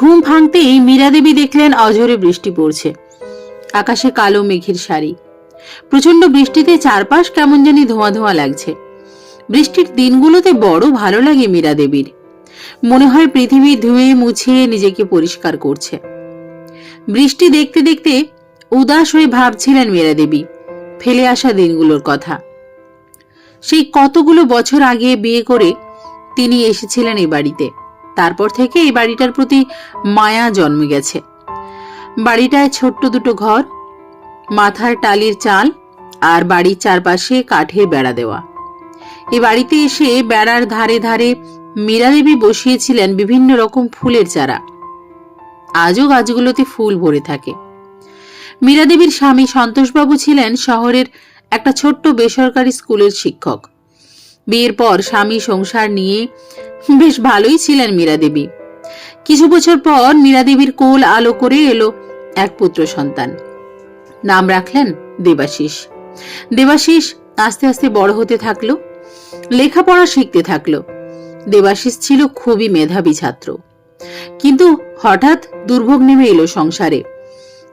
ঘুম ভাঙতেই মীরা দেবী দেখলেন অঝোরে বৃষ্টি পড়ছে। আকাশে কালো মেঘের সারি। প্রচন্ড বৃষ্টিতে চারপাশ কেমন জানি ধোঁয়া ধোঁয়া লাগছে। বৃষ্টির দিনগুলোতে বড় ভালো লাগে মীরা দেবীর। মনে হয় পৃথিবী ধুয়ে মুছে নিজেকে পরিষ্কার করছে। বৃষ্টি দেখতে দেখতে উদাস হয়ে ভাবছিলেন মীরা দেবী ফেলে আসা দিনগুলোর কথা। সেই কতগুলো বছর আগে বিয়ে করে তিনি এসেছিলেন এই বাড়িতে। তারপর থেকে এই বাড়িটার প্রতি মায়া জন্মে গেছে। বাড়িটায় ছোট্ট দুটো ঘর, মাথার টালির চাল, আর বাড়ির চারপাশে কাঠের বেড়া দেওয়া। এই বাড়িতে এসে বেড়ার ধারে ধারে মীরা দেবী বসিয়েছিলেন বিভিন্ন রকম ফুলের চারা। আজও গাছগুলোতে ফুল ভরে থাকে। মীরা দেবীর স্বামী সন্তোষবাবু ছিলেন শহরের একটা ছোট্ট বেসরকারি স্কুলের শিক্ষক। বিয়ের পর স্বামী সংসার নিয়ে বেশ ভালোই ছিলেন মীরা দেবী। কিছু বছর পর মীরা দেবীর কোল আলো করে এলো এক পুত্র সন্তান। নাম রাখলেন দেবাশিস। দেবাশিস আস্তে আস্তে বড় হতে থাকলো, লেখাপড়া শিখতে থাকলো। দেবাশিস ছিল খুবই মেধাবী ছাত্র। কিন্তু হঠাৎ দুর্ভোগ নেমে এলো সংসারে।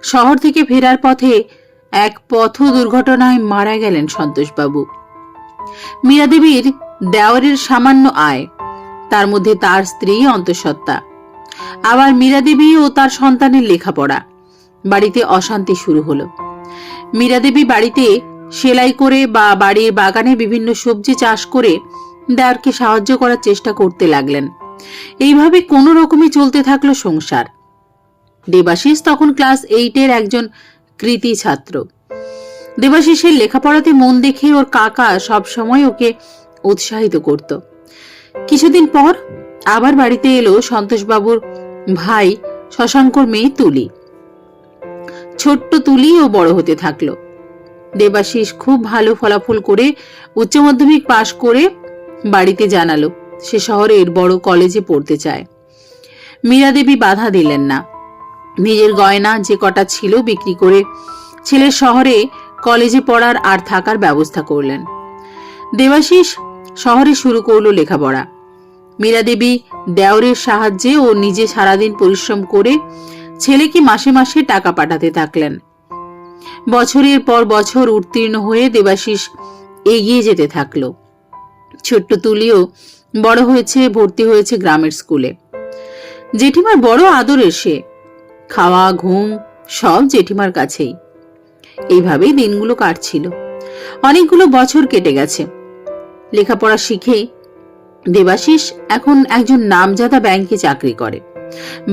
শহর থেকে ফেরার পথে এক পথ দুর্ঘটনায় মারা গেলেন সন্তোষবাবু। মীরা দেবীর দেওরের সামান্য আয়, তার মধ্যে তার স্ত্রী অন্তঃসত্ত্বা, আবার মীরা দেবী ও তার সন্তানের লেখাপড়া। বাড়িতে অশান্তি শুরু হলো। মীরা দেবী বাড়িতে সেলাই করে বা বাড়ির বাগানে বিভিন্ন সবজি চাষ করে দেওরকে সাহায্য করার চেষ্টা করতে লাগলেন। এইভাবে কোনো রকমে চলতে থাকলো সংসার। দেবাশিস তখন ক্লাস 8-এর একজন কৃতী ছাত্র। দেবাশিসের লেখাপড়াতে মন দেখে ওর কাকা সব সময় ওকে উৎসাহিত করত। কিছুদিন পর আবার বাড়িতে এলো সন্তোষবাবুর ভাই শশাঙ্কর মেয়ে তুলি। ছোট্ট তুলি ও বড় হতে থাকলো। দেবাশিস খুব ভালো ফলাফল করে উচ্চ মাধ্যমিক পাশ করে বাড়িতে জানালো সে শহরের বড় কলেজে পড়তে চায়। মীরা দেবী বাধা দিলেন না। নিজের গয়না যে কটা ছিল বিক্রি করে ছেলের শহরে কলেজে পড়ার আর থাকার ব্যবস্থা করলেন। দেবাশিস শহরে শুরু করলো লেখাপড়া। মীরা দেবী দেওরের সাহায্যে ও নিজে সারাদিন পরিশ্রম করে ছেলেকে মাসে মাসে টাকা পাঠাতে থাকলেন। বছরের পর বছর উত্তীর্ণ হয়ে দেবাশিস এগিয়ে যেতে থাকলো। ছোট্ট তুলিও বড় হয়েছে, ভর্তি হয়েছে গ্রামের স্কুলে। জেঠিমার বড় আদরের সে। খাওয়া ঘুম সব জেঠিমার কাছেই। এইভাবেই দিনগুলো কাটছিল। অনেকগুলো বছর কেটে গেছে। লেখাপড়া শিখে দেবাশিস এখন একজন নামজাদা ব্যাংকে চাকরি করে।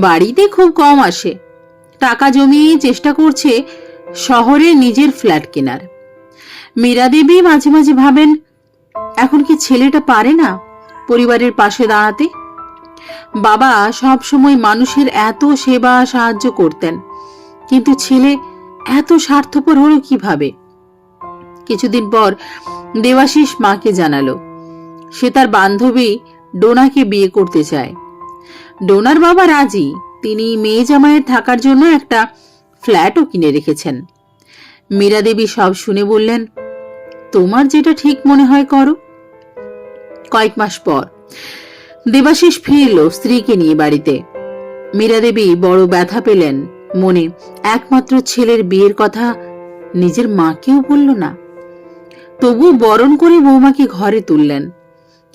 বাড়িতে খুব কম আসে। টাকা জমিয়ে চেষ্টা করছে শহরে নিজের ফ্ল্যাট কেনার। মীরা দেবী মাঝে মাঝে ভাবেন, এখন কি ছেলেটা পারে না পরিবারের পাশে দাঁড়াতে? বাবা সব সময় মানুষের এত সেবা সাহায্য করতেন, কিন্তু ছেলে এত স্বার্থপর হলো কিভাবে? কিছুদিন পর দেবাশিস মাকে জানালো সে তার বান্ধবী ডোনাকে বিয়ে করতে চায়। ডোনার বাবা রাজি। তিনি মেয়ে জামাইয়ের থাকার জন্য একটা ফ্ল্যাটও কিনে রেখেছেন। মীরা দেবী সব শুনে বললেন, তোমার যেটা ঠিক মনে হয় করো। কয়েক মাস পর দেবাশিস ফিরল স্ত্রীকে নিয়ে বাড়িতে। মীরা দেবী বড় ব্যথা পেলেন মনে। একমাত্র ছেলের বিয়ের কথা নিজের মাকেও বলল না। তবু বরণ করে বৌমাকে ঘরে তুললেন।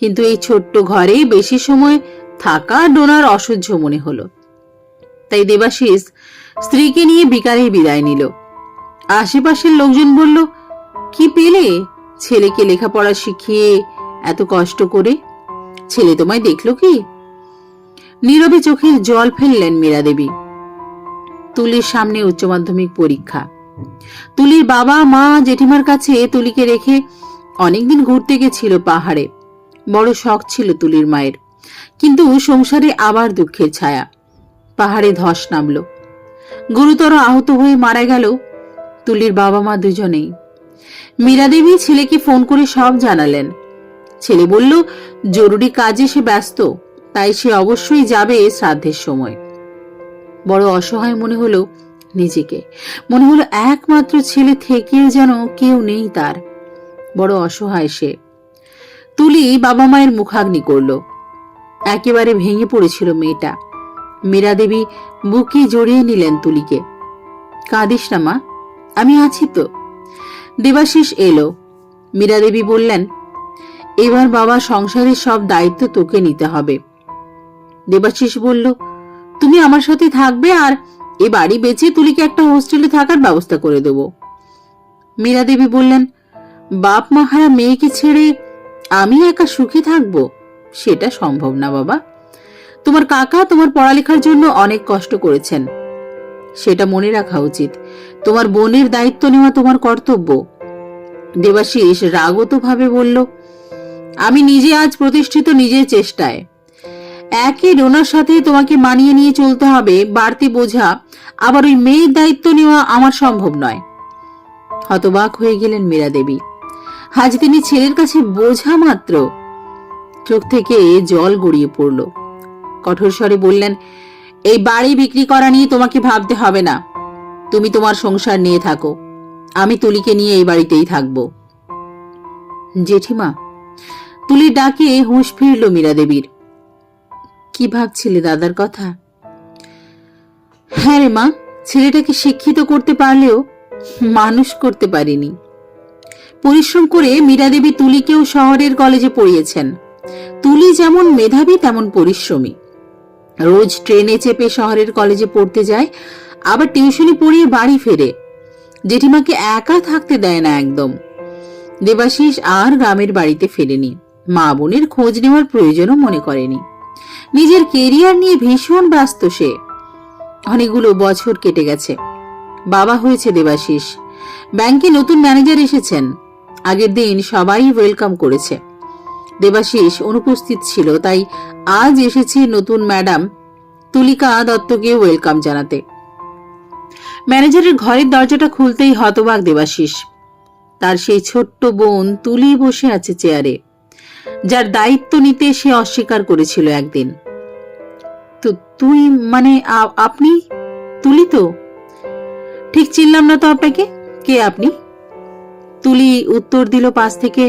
কিন্তু এই ছোট্ট ঘরে বেশি সময় থাকা ডোনার অসহ্য মনে হলো। তাই দেবাশিস স্ত্রীকে নিয়ে বিকালে বিদায় নিল। আশেপাশের লোকজন বলল, কি পেলে ছেলেকে লেখাপড়া শিখিয়ে এত কষ্ট করে? ছেলে তোমায় দেখলো কি? নীরবে চোখের জল ফেললেন মীরা দেবী। তুলির সামনে উচ্চ মাধ্যমিক পরীক্ষা। তুলির বাবা মা জেঠিমার কাছে তুলিকে রেখে অনেকদিন ঘুরতে গেছিল পাহাড়ে। বড় শখ ছিল তুলির মায়ের, কিন্তু সংসারে আবার দুঃখের ছায়া। পাহাড়ে ধস নামলো। গুরুতর আহত হয়ে মারা গেল তুলির বাবা মা দুজনেই। মীরা দেবী ছেলেকে ফোন করে সব জানালেন। ছেলে বলল জরুরি কাজে সে ব্যস্ত, তাই সে অবশ্যই যাবে শ্রাদ্ধের সময়। বড় অসহায় মনে হলো নিজেকে। মনে হলো একমাত্র ছেলে থেকেও যেন কেউ নেই তার। বড় অসহায় সে। তুলি বাবা মায়ের মুখাগ্নি করলো। একেবারে ভেঙে পড়েছিল মেয়েটা। মীরা দেবী বুকে জড়িয়ে নিলেন তুলিকে। কাঁদিস না মা, আমি আছি তো। দেবাশিস এলো। মীরা দেবী বললেন, এবার বাবা সংসারের সব দায়িত্ব তোকে নিতে হবে। দেবাশিস বলল, তুমি আমার সাথে থাকবে আর এ বাড়ি বেচে তুলিকে একটা হোস্টেলে থাকার ব্যবস্থা করে দেব। মীরা দেবী বললেন, বাপ মা হারা মেয়েকে ছেড়ে আমি একা সুখে থাকবো? সেটা সম্ভব না বাবা। তোমার কাকা তোমার পড়ালেখার জন্য অনেক কষ্ট করেছেন, সেটা মনে রাখা উচিত। তোমার বোনের দায়িত্ব নেওয়া তোমার কর্তব্য। দেবাশিস রাগত ভাবে বলল, আমি নিজে আজ প্রতিষ্ঠিত নিজের চেষ্টায়। একই ডোনার সাথে তোমাকে মানিয়ে নিয়ে চলতে হবে, বাড়তি বোঝা আবার ওই মেয়ের দায়িত্ব নেওয়া আমার সম্ভব নয়। হতবাক হয়ে গেলেন মীরা দেবী। আজ তিনি ছেলের কাছে বোঝা মাত্র। চোখ থেকে জল গড়িয়ে পড়ল। কঠোর স্বরে বললেন, এই বাড়ি বিক্রি করা নিয়ে তোমাকে ভাবতে হবে না। তুমি তোমার সংসার নিয়ে থাকো, আমি তুলিকে নিয়ে এই বাড়িতেই থাকবো। জেঠিমা, তুলির ডাকে হুঁশ ফিরল মীরা দেবীর। কি ভাবছিলে দাদার কথা? হ্যাঁ রে মা, ছেলেটাকে শিক্ষিত করতে পারলেও মানুষ করতে পারিনি। পরিশ্রম করে মীরা দেবী তুলিকেও শহরের কলেজে পড়িয়েছেন। তুলি যেমন মেধাবী তেমন পরিশ্রমী। রোজ ট্রেনে চেপে শহরের কলেজে পড়তে যায়, আবার টিউশনি পড়িয়ে বাড়ি ফেরে। জেঠিমাকে একা থাকতে দেয় না একদম। দেবাশিস আর গ্রামের বাড়িতে ফেরেনি, মা বোনের খোঁজ নেওয়ার প্রয়োজনও মনে করেনি। নিজের কেরিয়ার নিয়ে ভীষণ ব্যস্ত সে। অনেকগুলো বছর কেটে গেছে। বাবা হয়েছে দেবাশিস। ব্যাংকে নতুন ম্যানেজার এসেছেন। আগের দিন সবাই ওয়েলকাম করেছে। দেবাশিস অনুপস্থিত ছিল, তাই আজ এসেছে নতুন ম্যাডাম তুলিকা দত্তকে ওয়েলকাম জানাতে। ম্যানেজারের ঘরের দরজাটা খুলতেই হতবাক দেবাশিস। তার সেই ছোট্ট বোন তুলি বসে আছে চেয়ারে, যার দায়িত্ব নিতে সে অস্বীকার করেছিল একদিন। তো তুই মানে আপনি তুলি তো? ঠিক চিনলাম না তো আপনাকে, কে আপনি? তুলি উত্তর দিল পাশ থেকে।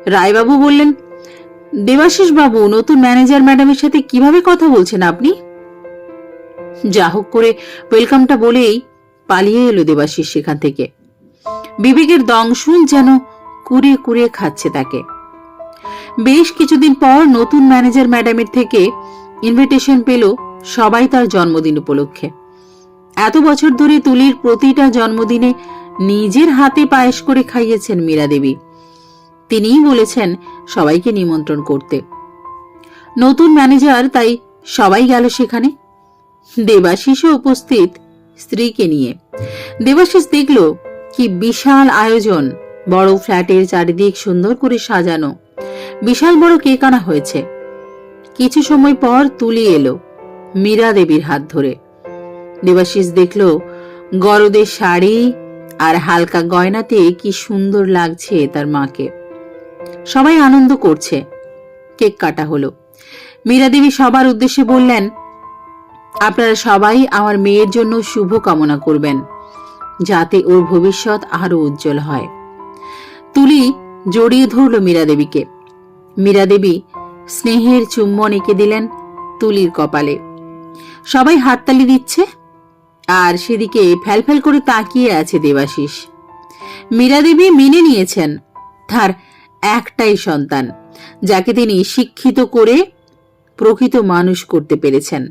রায়বাবু বললেন, দেবাশিস বাবু, নতুন ম্যানেজার ম্যাডামের সাথে কিভাবে কথা বলছেন আপনি? যা হোক করে ওয়েলকামটা বলেই পালিয়ে এলো দেবাশিস সেখান থেকে। বিবেকের দংশন যেন কুড়িয়ে কুড়িয়ে খাচ্ছে তাকে। বেশ কিছুদিন পর নতুন ম্যানেজার ম্যাডামের থেকে ইনভিটেশন পেল সবাই তার জন্মদিন উপলক্ষে। এত বছর ধরে তুলির প্রতিটা জন্মদিনে নিজের হাতে পায়েস করে খাইয়েছেন মীরা দেবী। তিনিই বলেছেন সবাইকে নিমন্ত্রণ করতে। নতুন ম্যানেজার, তাই সবাই গেল সেখানে। দেবাশিসও উপস্থিত, স্ত্রীকে নিয়ে। দেবাশিস দেখল কি বিশাল আয়োজন। বড় ফ্ল্যাটের চারিদিক সুন্দর করে সাজানো। বিশাল বড় কেক আনা হয়েছে। কিছু সময় পর তুলি এলো মীরা দেবীর হাত ধরে। দেবাশিস দেখল গরদের শাড়ি আর হালকা গয়নাতে কি সুন্দর লাগছে তার মাকে। সবাই আনন্দ করছে। কেক কাটা হলো। মীরা দেবী সবার উদ্দেশ্যে বললেন, আপনারা সবাই আমার মেয়ের জন্য শুভ কামনা করবেন, যাতে ওর ভবিষ্যৎ আরো উজ্জ্বল হয়। তুলি জড়িয়ে ধরল মীরা দেবীকে। মীরা দেবী স্নেহের চুম্বন এঁকে দিলেন তুলির কপালে। সবাই হাততালি দিচ্ছে, আর সেদিকে ফ্যালফ্যাল করে তাকিয়ে আছে দেবাশিস। মীরা দেবী মেনে নিয়েছেন তার একটাই সন্তান, যাকে তিনি শিক্ষিত করে প্রকৃত মানুষ করতে পেরেছেন।